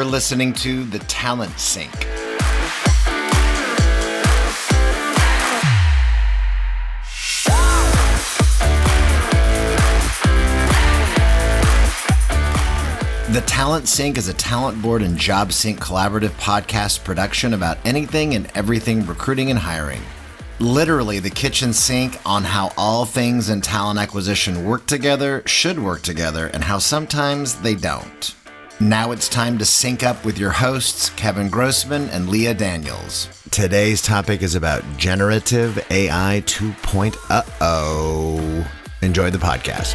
You're listening to The Talent Sync. The Talent Sync is a talent board and job sync collaborative podcast production about anything and everything recruiting and hiring. Literally the kitchen sink on how all things in talent acquisition work together, should work together, and how sometimes they don't. Now it's time to sync up with your hosts, Kevin Grossman and Leah Daniels. Today's topic is about Generative AI 2.0. Enjoy the podcast.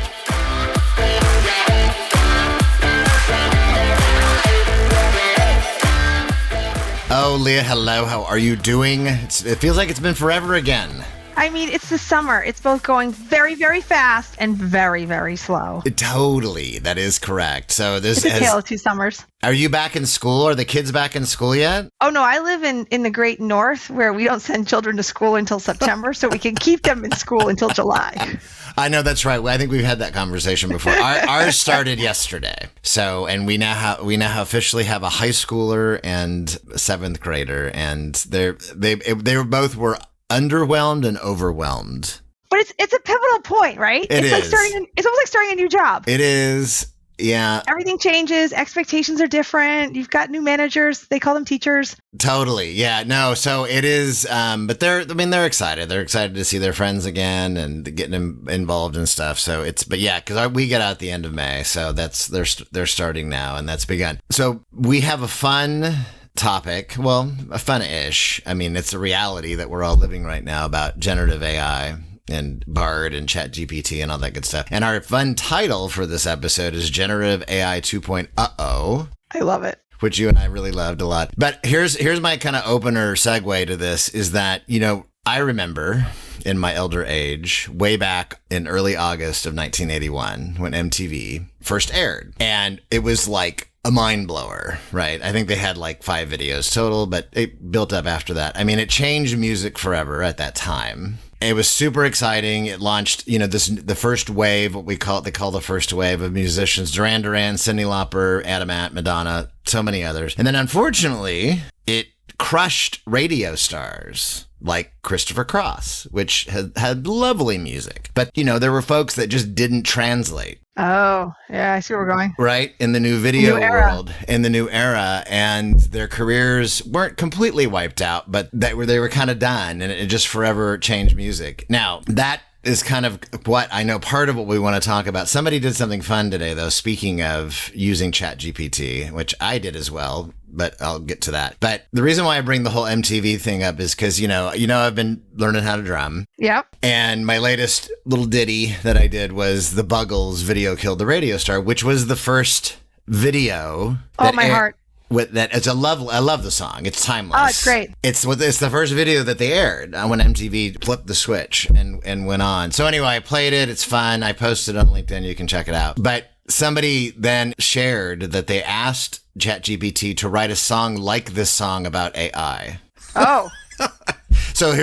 Oh, Leah, hello. How are you doing? It feels like it's been forever again. I mean, it's the summer. It's both going very, very fast and very, very slow. Totally. That is correct. So this is a tale of two summers. Are you back in school? Are the kids back in school yet? Oh, no. I live in the great north where we don't send children to school until September, so we can keep them in school until July. I know, that's right. I think we've had that conversation before. Ours started yesterday. So, and we now officially have a high schooler and a seventh grader, and they were underwhelmed and overwhelmed. But it's a pivotal point, right? It's almost like starting a new job. It is. Yeah. Everything changes. Expectations are different. You've got new managers. They call them teachers. Totally. Yeah. No. So it is. But they're excited. They're excited to see their friends again and getting involved and stuff. So because we get out at the end of May. So they're starting now, and that's begun. So we have a fun topic. Well, a fun-ish. I mean, it's a reality that we're all living right now about generative AI. And Bard and ChatGPT and all that good stuff. And our fun title for this episode is Generative AI 2.0. I love it. Which you and I really loved a lot. But here's my kind of opener segue to this is that, I remember in my elder age, way back in early August of 1981, when MTV first aired. And it was like a mind blower, right? I think they had like 5 videos total, but it built up after that. I mean, it changed music forever at that time. It was super exciting. It launched, the first wave, they call the first wave of musicians, Duran Duran, Cyndi Lauper, Adam Ant, Madonna, so many others. And then unfortunately, it crushed radio stars like Christopher Cross, which had lovely music. But, there were folks that just didn't translate. Oh, yeah, I see where we're going. Right? In the new video world, in the new era. And their careers weren't completely wiped out, but they were kind of done. And it just forever changed music. Now, that is kind of what I know part of what we want to talk about. Somebody did something fun today, though, speaking of using ChatGPT, which I did as well, but I'll get to that. But the reason why I bring the whole MTV thing up is because, I've been learning how to drum. Yep. And my latest little ditty that I did was the Buggles' Video Killed the Radio Star, which was the first video. Oh, my heart. I love the song. It's timeless. Oh, it's great. It's the first video that they aired when MTV flipped the switch and went on. So anyway, I played it. It's fun. I posted it on LinkedIn. You can check it out. But somebody then shared that they asked ChatGPT to write a song like this song about AI. Oh. So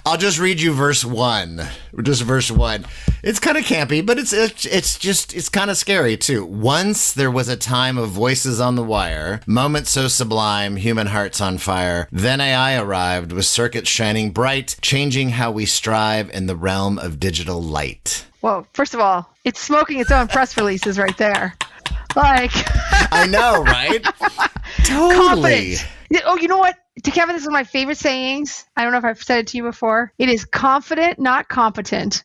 I'll just read you verse 1. Just verse 1. It's kind of campy, but it's kind of scary too. Once there was a time of voices on the wire, moments so sublime, human hearts on fire. Then AI arrived with circuits shining bright, changing how we strive in the realm of digital light. Well, first of all, it's smoking its own press releases right there. Like, I know, right? Totally. Confidence. Oh, you know what? To Kevin, this is one of my favorite sayings. I don't know if I've said it to you before. It is confident, not competent.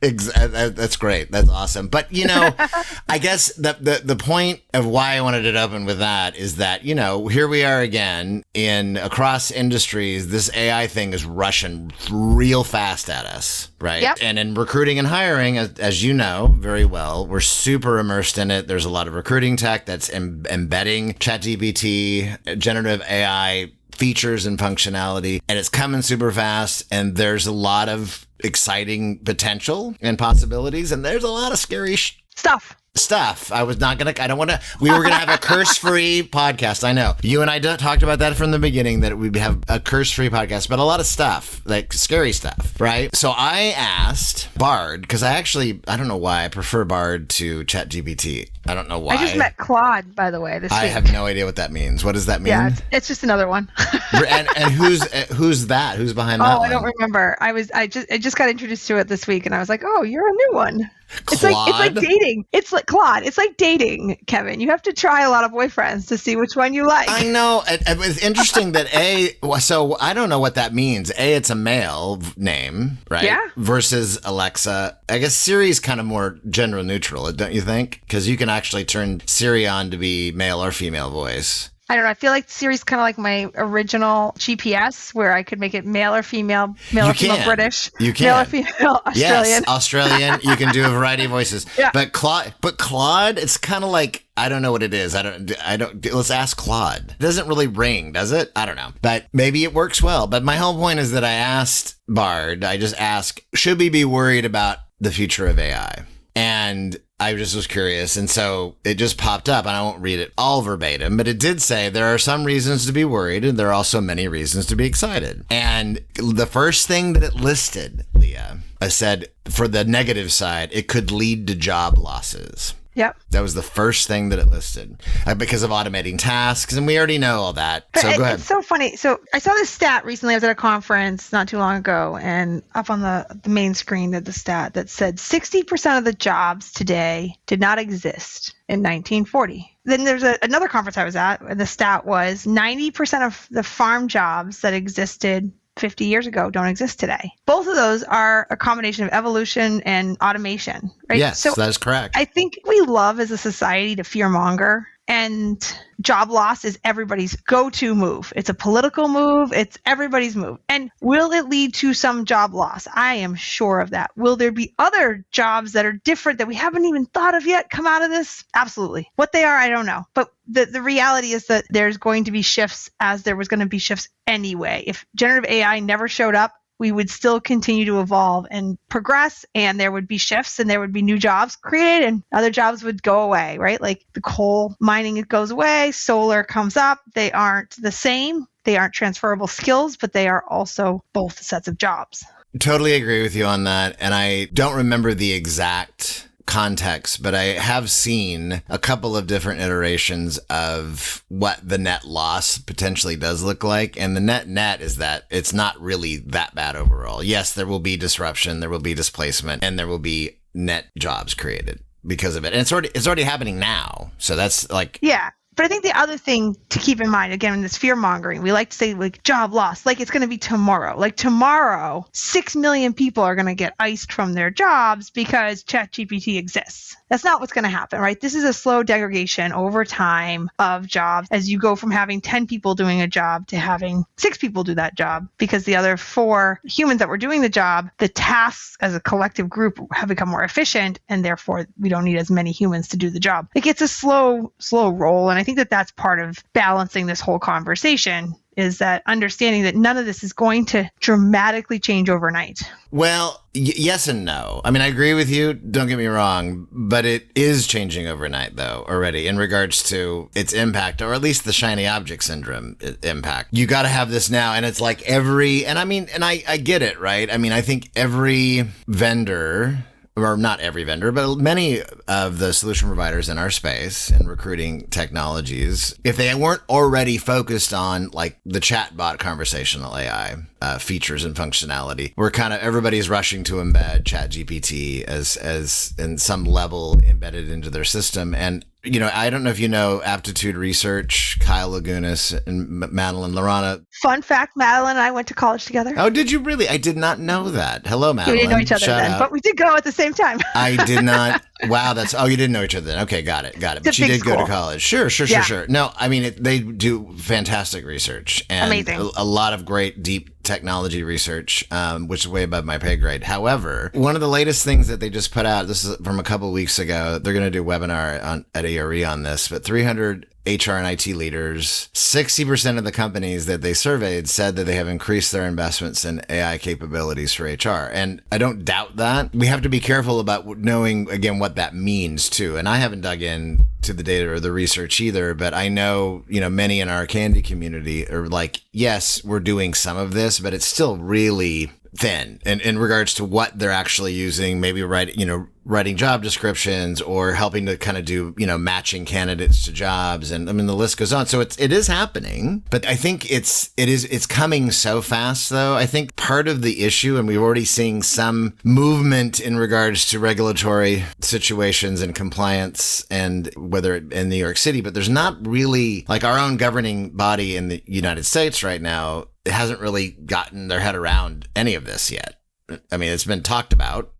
That's great. That's awesome. But, I guess the point of why I wanted it open with that is that, here we are again across industries. This AI thing is rushing real fast at us, right? Yep. And in recruiting and hiring, as you know very well, we're super immersed in it. There's a lot of recruiting tech that's embedding ChatGPT, generative AI features and functionality, and it's coming super fast, and there's a lot of exciting potential and possibilities, and there's a lot of scary stuff. I don't want to, we were going to have a curse-free podcast. I know. You and I talked about that from the beginning, that we'd have a curse-free podcast, but a lot of stuff, like scary stuff, right? So I asked Bard, because I don't know why I prefer Bard to ChatGPT. I don't know why. I just met Claude, by the way, this I week. have no idea what that means. What does that mean? Yeah, it's just another one. and who's that? Who's behind that Oh, one? I don't remember. I just got introduced to it this week, and I was like, oh, you're a new one. Claude? It's like dating. It's like Claude. It's like dating, Kevin. You have to try a lot of boyfriends to see which one you like. I know. It's interesting that so I don't know what that means. It's a male name, right? Yeah. Versus Alexa. I guess Siri's kind of more gender neutral, don't you think? Because you can actually turn Siri on to be male or female voice. I don't know. I feel like Siri's kind of like my original GPS, where I could make it male or female, male or female British, you can, male or female Australian. Yes, Australian. You can do a variety of voices. Yeah. But Claude, it's kind of like, I don't know what it is. I don't. Let's ask Claude. It doesn't really ring, does it? I don't know. But maybe it works well. But my whole point is that I asked Bard. I just asked, should we be worried about the future of AI? And I just was curious. And so it just popped up, and I won't read it all verbatim, but it did say there are some reasons to be worried, and there are also many reasons to be excited. And the first thing that it listed, Leah, I said, for the negative side, it could lead to job losses. Yep. That was the first thing that it listed because of automating tasks. And we already know all that. So go ahead. It's so funny. So I saw this stat recently. I was at a conference not too long ago, and up on the main screen of the stat that said 60% of the jobs today did not exist in 1940. Then there's another conference I was at, and the stat was 90% of the farm jobs that existed 50 years ago don't exist today. Both of those are a combination of evolution and automation, right? Yes, so that is correct. I think we love as a society to fearmonger, and job loss is everybody's go-to move. It's a political move. It's everybody's move. And will it lead to some job loss? I am sure of that. Will there be other jobs that are different that we haven't even thought of yet come out of this? Absolutely. What they are, I don't know. But the reality is that there's going to be shifts, as there was going to be shifts anyway. If generative AI never showed up, we would still continue to evolve and progress, and there would be shifts, and there would be new jobs created, and other jobs would go away, right? Like the coal mining, it goes away, solar comes up. They aren't the same. They aren't transferable skills, but they are also both sets of jobs. Totally agree with you on that. And I don't remember the exact context, but I have seen a couple of different iterations of what the net loss potentially does look like. And the net is that it's not really that bad overall. Yes, there will be disruption, there will be displacement, and there will be net jobs created because of it. And it's already happening now. So that's like, yeah. But I think the other thing to keep in mind, again, in this fear mongering, we like to say like job loss, like it's going to be tomorrow. Like tomorrow, 6 million people are going to get iced from their jobs because ChatGPT exists. That's not what's going to happen, right? This is a slow degradation over time of jobs as you go from having 10 people doing a job to having 6 people do that job, because the other 4 humans that were doing the job, the tasks as a collective group have become more efficient, and therefore we don't need as many humans to do the job. Like it's a slow roll. And I think that that's part of balancing this whole conversation, is that understanding that none of this is going to dramatically change overnight. Well, yes and no. I mean, I agree with you. Don't get me wrong, but it is changing overnight, though, already in regards to its impact, or at least the shiny object syndrome impact. You got to have this now. And it's like I get it, right? I mean, I think every vendor, or not every vendor, but many of the solution providers in our space and recruiting technologies, if they weren't already focused on like the chatbot conversational AI features and functionality, we're kind of, everybody's rushing to embed ChatGPT as in some level embedded into their system. And you know, I don't know if you know Aptitude Research, Kyle Lagunas and Madeline Lorana. Fun fact, Madeline and I went to college together. Oh, did you really? I did not know that. Hello, Madeline. We didn't know each other Shout then, out. but we did go at the same time. I did not. Wow, you didn't know each other then. Okay, got it. But you did go to college. Sure. No, I mean, they do fantastic research and amazing. A lot of great, deep technology research, which is way above my pay grade. However, one of the latest things that they just put out, this is from a couple of weeks ago, they're going to do a webinar at ARE on this, but 300 HR and IT leaders, 60% of the companies that they surveyed said that they have increased their investments in AI capabilities for HR. And I don't doubt that. We have to be careful about knowing, again, what that means too. And I haven't dug in to the data or the research either, but I know, many in our Candy community are like, yes, we're doing some of this, but it's still really thin in regards to what they're actually using, maybe writing job descriptions or helping to kind of do, matching candidates to jobs. And I mean, the list goes on. So it is happening, but I think it's coming so fast though. I think part of the issue, and we're already seeing some movement in regards to regulatory situations and compliance, and whether in New York City, but there's not really, like, our own governing body in the United States right now hasn't really gotten their head around any of this yet. I mean, it's been talked about.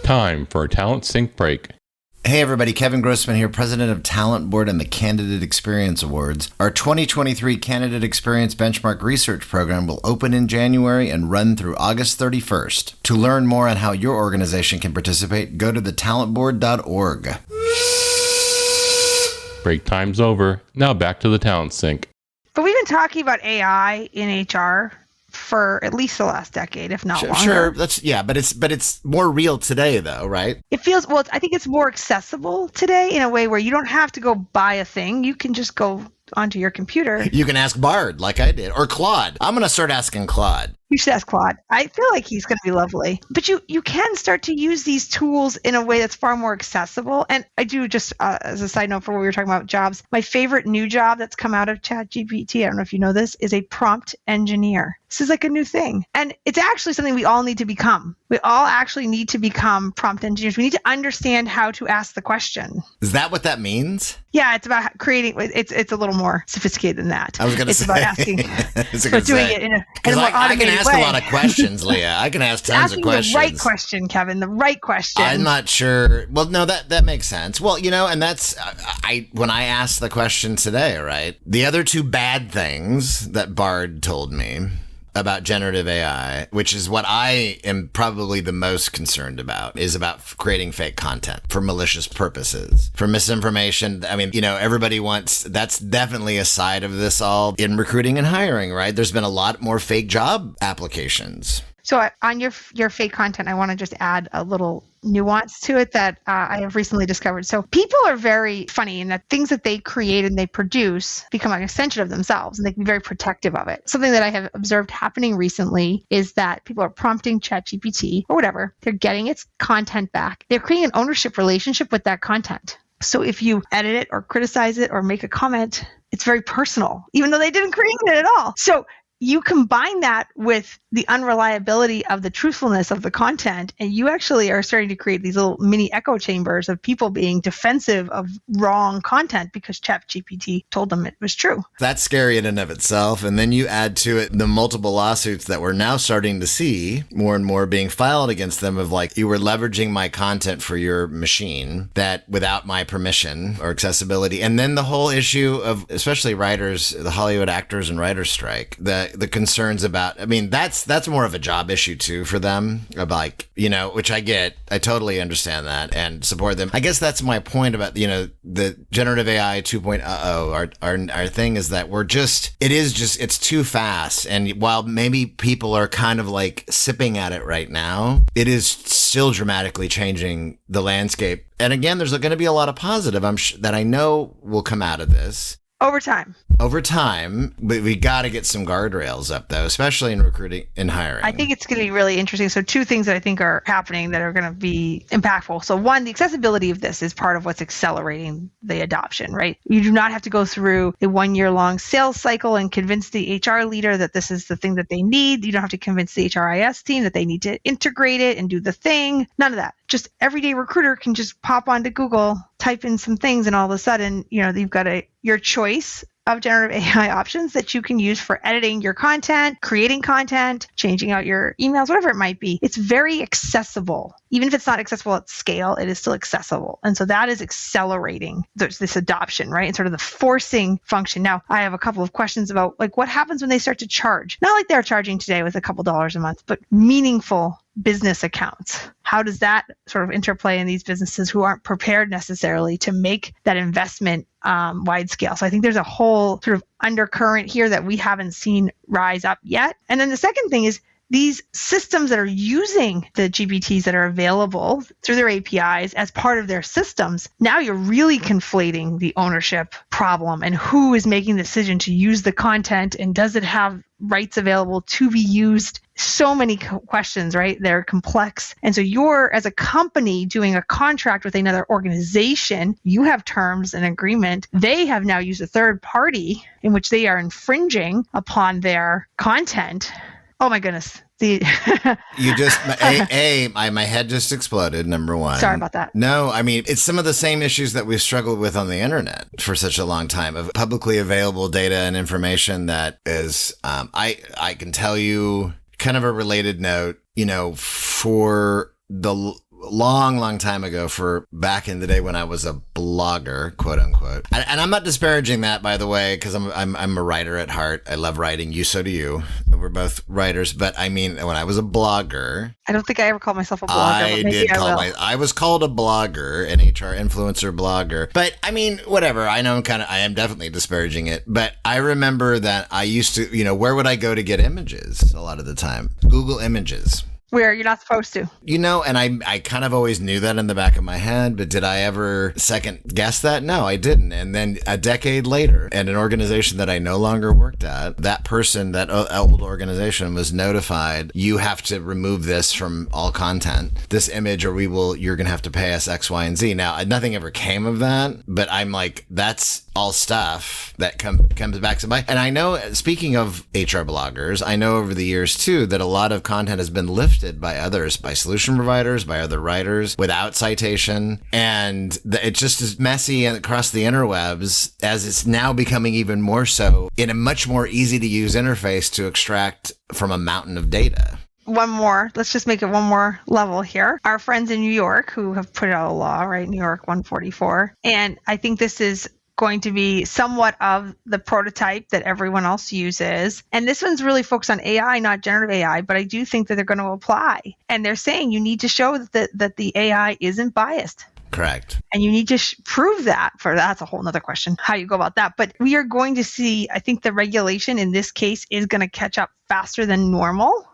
Time for a Talent Sync break. Hey everybody, Kevin Grossman here, president of Talent Board and the Candidate Experience Awards. Our 2023 Candidate Experience Benchmark Research Program will open in January and run through August 31st. To learn more on how your organization can participate, go to thetalentboard.org. Break time's over. Now back to the Talent Sync. But we've been talking about AI in HR for at least the last decade, if not longer. Sure, but it's more real today though, right? It feels, well, I think it's more accessible today in a way where you don't have to go buy a thing. You can just go onto your computer. You can ask Bard like I did, or Claude. I'm going to start asking Claude. You should ask Claude. I feel like he's going to be lovely. But you can start to use these tools in a way that's far more accessible. And I do, just as a side note for what we were talking about jobs, my favorite new job that's come out of ChatGPT, I don't know if you know this, is a prompt engineer. This is like a new thing. And it's actually something we all need to become. We all actually need to become prompt engineers. We need to understand how to ask the question. Is that what that means? Yeah, it's about creating, it's a little more sophisticated than that. I was going to say. It's about asking, but doing it in a more automated I can ask way. a lot of questions, Leah. I can ask tons of questions. The right question, Kevin, the right question. I'm not sure. Well, no, that makes sense. Well, and that's, when I asked the question today, right? The other two bad things that Bard told me about generative AI, which is what I am probably the most concerned about, is about creating fake content for malicious purposes, for misinformation. I mean, everybody wants, that's definitely a side of this all in recruiting and hiring, right? There's been a lot more fake job applications. So on your fake content, I want to just add a little nuance to it that I have recently discovered. So people are very funny in that things that they create and they produce become an extension of themselves, and they can be very protective of it. Something that I have observed happening recently is that people are prompting ChatGPT or whatever. They're getting its content back. They're creating an ownership relationship with that content. So if you edit it or criticize it or make a comment, it's very personal, even though they didn't create it at all. So you combine that with the unreliability of the truthfulness of the content, and you actually are starting to create these little mini echo chambers of people being defensive of wrong content because ChatGPT told them it was true. That's scary in and of itself. And then you add to it the multiple lawsuits that we're now starting to see more and more being filed against them of, like, you were leveraging my content for your machine that without my permission or accessibility. And then the whole issue of, especially writers, the Hollywood actors and writers strike, the concerns about, I mean, that's more of a job issue too for them, of, like, which I get. I totally understand that and support them. I guess that's my point about, the generative AI 2.0. Our thing is that it's too fast. And while maybe people are kind of like sipping at it right now, it is still dramatically changing the landscape. And again, there's going to be a lot of positive that I know will come out of this. Over time, but we got to get some guardrails up, though, especially in recruiting and hiring. I think it's going to be really interesting. So two things that I think are happening that are going to be impactful. So one, the accessibility of this is part of what's accelerating the adoption, right? You do not have to go through a 1-year-long sales cycle and convince the HR leader that this is the thing that they need. You don't have to convince the HRIS team that they need to integrate it and do the thing. None of that. Just everyday recruiter can just pop onto Google, type in some things, and all of a sudden, you've got your choice of generative AI options that you can use for editing your content, creating content, changing out your emails, whatever it might be. It's very accessible. Even if it's not accessible at scale, it is still accessible. And so that is accelerating this adoption, right? And sort of the forcing function. Now, I have a couple of questions about, like, what happens when they start to charge? Not like they're charging today with a couple dollars a month, but meaningful business accounts. How does that sort of interplay in these businesses who aren't prepared necessarily to make that investment wide scale? So I think there's a whole sort of undercurrent here that we haven't seen rise up yet. And then the second thing is these systems that are using the GPTs that are available through their APIs as part of their systems. Now you're really conflating the ownership problem and who is making the decision to use the content, and does it have rights available to be used. So many questions, right? They're complex. And so you're, as a company, doing a contract with another organization. You have terms and agreement. They have now used a third party in which they are infringing upon their content. Oh my goodness. You just, my head just exploded, number one. Sorry about that. No, I mean, it's some of the same issues that we've struggled with on the internet for such a long time, of publicly available data and information that is, I can tell you kind of a related note, for the long time ago, for back in the day when I was a blogger, quote unquote. And I'm not disparaging that, by the way, because I'm a writer at heart. I love writing. So do you. We're both writers. But I mean, when I was a blogger, I don't think I ever called myself a blogger. I was called a blogger, an HR influencer blogger. But I mean, whatever. I know I am definitely disparaging it. But I remember that I used to, where would I go to get images a lot of the time? Google Images. Where you're not supposed to. And I kind of always knew that in the back of my head, but did I ever second guess that? No, I didn't. And then a decade later, at an organization that I no longer worked at, that person, that old organization was notified, you have to remove this from all content, this image, or you're going to have to pay us X, Y, and Z. Now, nothing ever came of that, but I'm like, that's all stuff that comes back to my, and I know, speaking of HR bloggers, I know over the years too, that a lot of content has been lifted by others, by solution providers, by other writers, without citation. And it's just as messy across the interwebs, as it's now becoming even more so in a much more easy to use interface to extract from a mountain of data. One more. Let's just make it one more level here. Our friends in New York who have put out a law, right? New York 144. And I think this is going to be somewhat of the prototype that everyone else uses. And this one's really focused on AI, not generative AI, but I do think that they're going to apply. And they're saying you need to show that the AI isn't biased. Correct. And you need to prove that. That's a whole nother question, how you go about that. But we are going to see, I think the regulation in this case is going to catch up faster than normal.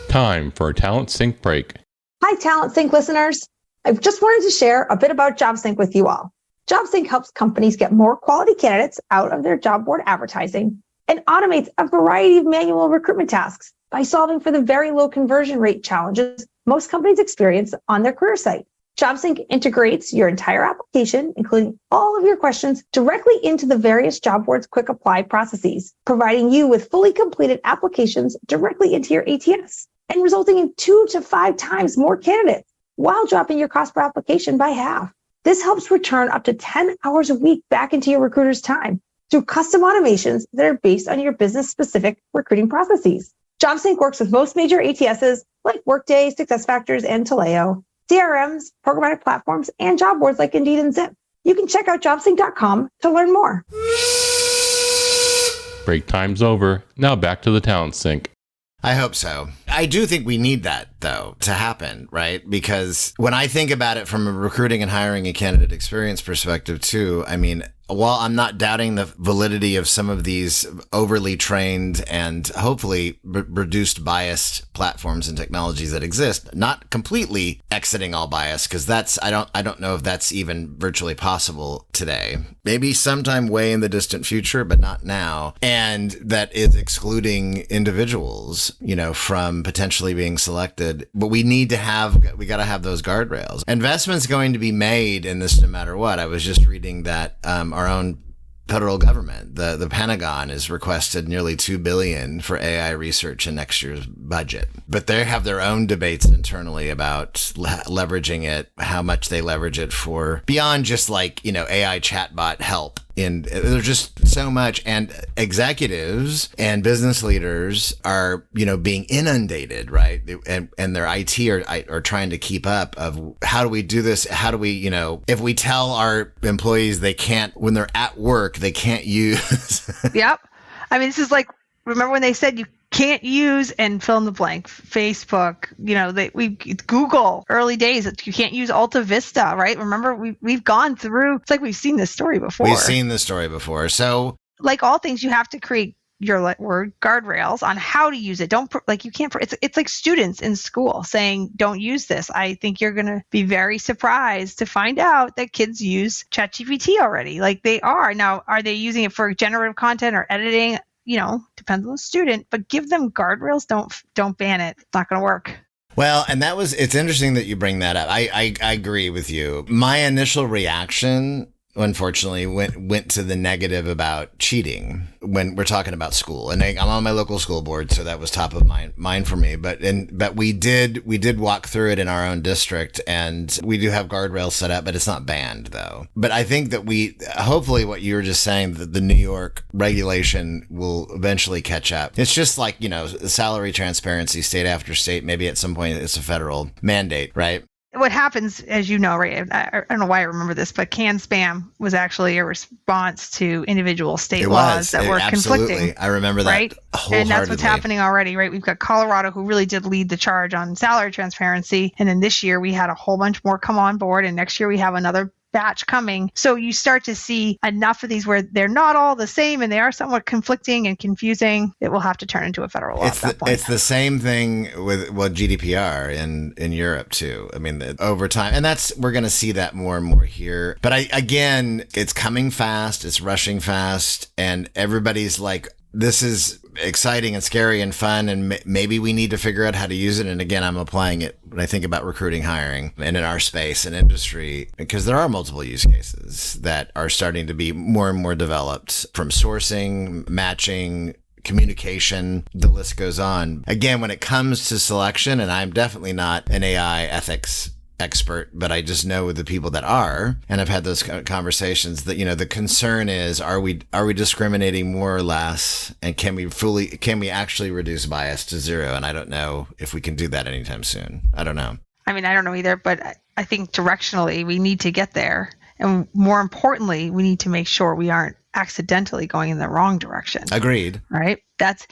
Time for a Talent Sync break. Hi, Talent Sync listeners. I just wanted to share a bit about JobSync with you all. JobSync helps companies get more quality candidates out of their job board advertising and automates a variety of manual recruitment tasks by solving for the very low conversion rate challenges most companies experience on their career site. JobSync integrates your entire application, including all of your questions, directly into the various job boards' quick apply processes, providing you with fully completed applications directly into your ATS and resulting in 2 to 5 times more candidates, while dropping your cost per application by half. This helps return up to 10 hours a week back into your recruiter's time through custom automations that are based on your business-specific recruiting processes. JobSync works with most major ATSs like Workday, SuccessFactors, and Taleo, CRMs, programmatic platforms, and job boards like Indeed and Zip. You can check out jobsync.com to learn more. Break time's over. Now back to the Talent Sync. I hope so. I do think we need that, though, to happen, right? Because when I think about it from a recruiting and hiring and candidate experience perspective, too, I mean, while I'm not doubting the validity of some of these overly trained and hopefully reduced biased platforms and technologies that exist, not completely exiting all bias, because I don't know if that's even virtually possible today. Maybe sometime way in the distant future, but not now. And that is excluding individuals, from potentially being selected. But we got to have those guardrails. Investment's going to be made in this no matter what. I was just reading that our own federal government, the Pentagon, has requested nearly $2 billion for AI research in next year's budget. But they have their own debates internally about leveraging it, how much they leverage it for beyond just AI chatbot help. And there's just so much, and executives and business leaders are, being inundated, right? And their IT are trying to keep up of how do we do this? How do we, if we tell our employees they can't, when they're at work, they can't use. Yep. I mean, this is like, remember when they said you can't use and fill in the blank, Facebook, Google early days, you can't use Alta Vista, right? Remember we've gone through, it's like we've seen this story before. So like all things, you have to create your word guardrails on how to use it. It's like students in school saying, don't use this. I think you're going to be very surprised to find out that kids use ChatGPT already. Like they are. Now, are they using it for generative content or editing? depends on the student, but give them guardrails. Don't ban it. It's not going to work. Well, and it's interesting that you bring that up. I agree with you. My initial reaction, unfortunately, went to the negative about cheating when we're talking about school. And I'm on my local school board, so that was top of mind for me. But we did walk through it in our own district, and we do have guardrails set up, but it's not banned though. But I think that hopefully what you were just saying, that the New York regulation will eventually catch up. It's just like, salary transparency, state after state. Maybe at some point it's a federal mandate, right? What happens, as you know, right? I don't know why I remember this, but canned spam was actually a response to individual state laws that were conflicting. I remember that, right? Wholeheartedly. And that's what's happening already, right? We've got Colorado, who really did lead the charge on salary transparency. And then this year we had a whole bunch more come on board. And next year we have another batch coming. So you start to see enough of these where they're not all the same and they are somewhat conflicting and confusing. It will have to turn into a federal law at that point. It's the same thing with GDPR in Europe too. I mean, over time, and we're going to see that more and more here. But again, it's coming fast, it's rushing fast, and everybody's like, this is exciting and scary and fun, and maybe we need to figure out how to use it. And again, I'm applying it when I think about recruiting, hiring, and in our space and industry, because there are multiple use cases that are starting to be more and more developed, from sourcing, matching, communication, the list goes on. Again, when it comes to selection, and I'm definitely not an AI ethics expert, but I just know the people that are, and I've had those conversations that, the concern is, are we discriminating more or less, and can we actually reduce bias to zero? And I don't know if we can do that anytime soon. I don't know. I mean, I don't know either, but I think directionally we need to get there. And more importantly, we need to make sure we aren't accidentally going in the wrong direction. Agreed. Right? That's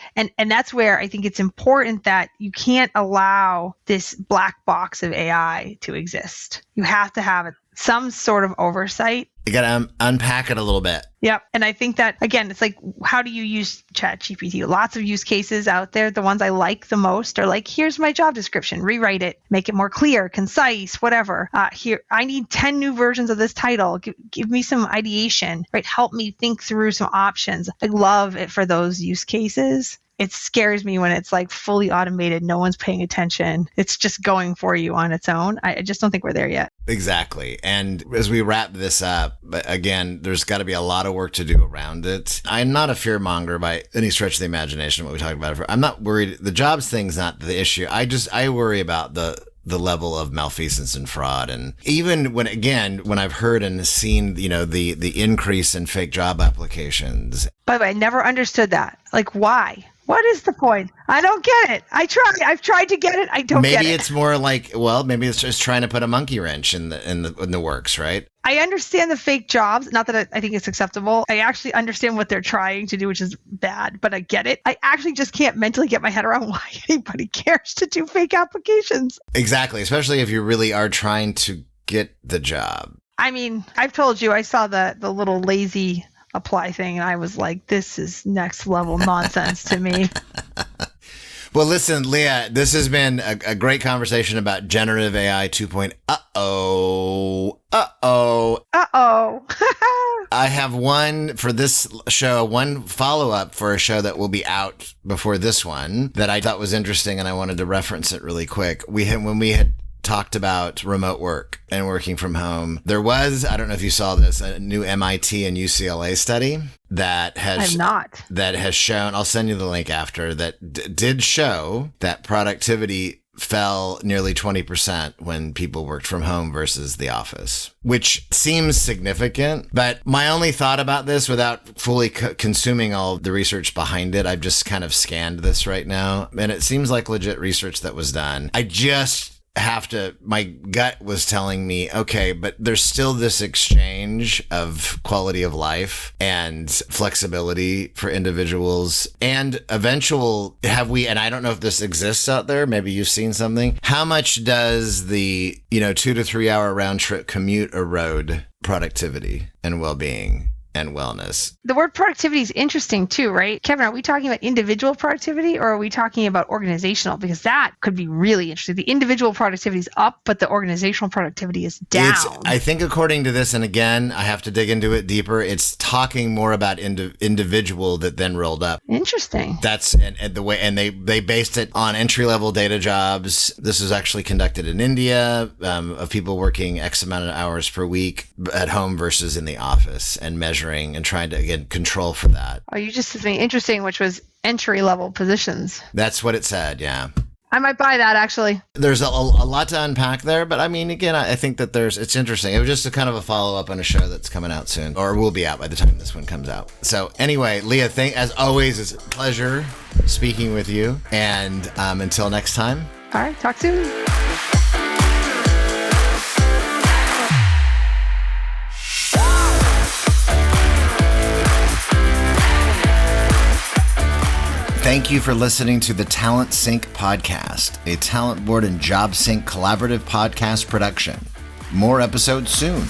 where I think it's important that you can't allow this black box of AI to exist. You have to have some sort of oversight. You got to unpack it a little bit. Yep. And I think that, again, it's like, how do you use ChatGPT? Lots of use cases out there. The ones I like the most are like, here's my job description, rewrite it, make it more clear, concise, whatever. Here, I need 10 new versions of this title. Give me some ideation, right? Help me think through some options. I love it for those use cases. It scares me when it's like fully automated. No one's paying attention. It's just going for you on its own. I just don't think we're there yet. Exactly. And as we wrap this up, again, there's got to be a lot of work to do around it. I'm not a fear monger by any stretch of the imagination, what we talked about. I'm not worried. The jobs thing's not the issue. I worry about the level of malfeasance and fraud. And even when I've heard and seen, the increase in fake job applications. By the way, I never understood that. Like, why? What is the point? I don't get it. I've tried to get it. I don't get it. Maybe it's more like, maybe it's just trying to put a monkey wrench in the works, right? I understand the fake jobs. Not that I think it's acceptable. I actually understand what they're trying to do, which is bad, but I get it. I actually just can't mentally get my head around why anybody cares to do fake applications. Exactly. Especially if you really are trying to get the job. I mean, I've told you, I saw the little lazy apply thing, and I was like, this is next level nonsense to me. Well, listen, Leah, this has been a great conversation about generative AI 2.0. I have one for this show, one follow-up for a show that will be out before this one that I thought was interesting, and I wanted to reference it really quick. When we had talked about remote work and working from home, there was, I don't know if you saw this, a new MIT and UCLA study that has shown, I'll send you the link after, that did show that productivity fell nearly 20% when people worked from home versus the office, which seems significant. But my only thought about this, without fully consuming all the research behind it, I've just kind of scanned this right now, and it seems like legit research that was done. My gut was telling me, okay, but there's still this exchange of quality of life and flexibility for individuals, and and I don't know if this exists out there, maybe you've seen something. How much does the, 2 to 3 hour round trip commute erode productivity and well-being? and wellness. The word productivity is interesting too, right? Kevin, are we talking about individual productivity or are we talking about organizational? Because that could be really interesting. The individual productivity is up, but the organizational productivity is down. I think according to this, and again, I have to dig into it deeper, it's talking more about individual that then rolled up. Interesting. That's and the way, and they based it on entry-level data jobs. This was actually conducted in India, of people working X amount of hours per week at home versus in the office, and measuring and trying to, again, control for that. Oh, you just said something interesting, which was entry-level positions. That's what it said, yeah. I might buy that, actually. There's a lot to unpack there, but I mean, again, I think that it's interesting. It was just a kind of a follow-up on a show that's coming out soon, or will be out by the time this one comes out. So anyway, Leah, as always, it's a pleasure speaking with you, and until next time. All right, talk soon. Thank you for listening to the Talent Sync podcast, a Talent Board and Job Sync collaborative podcast production. More episodes soon.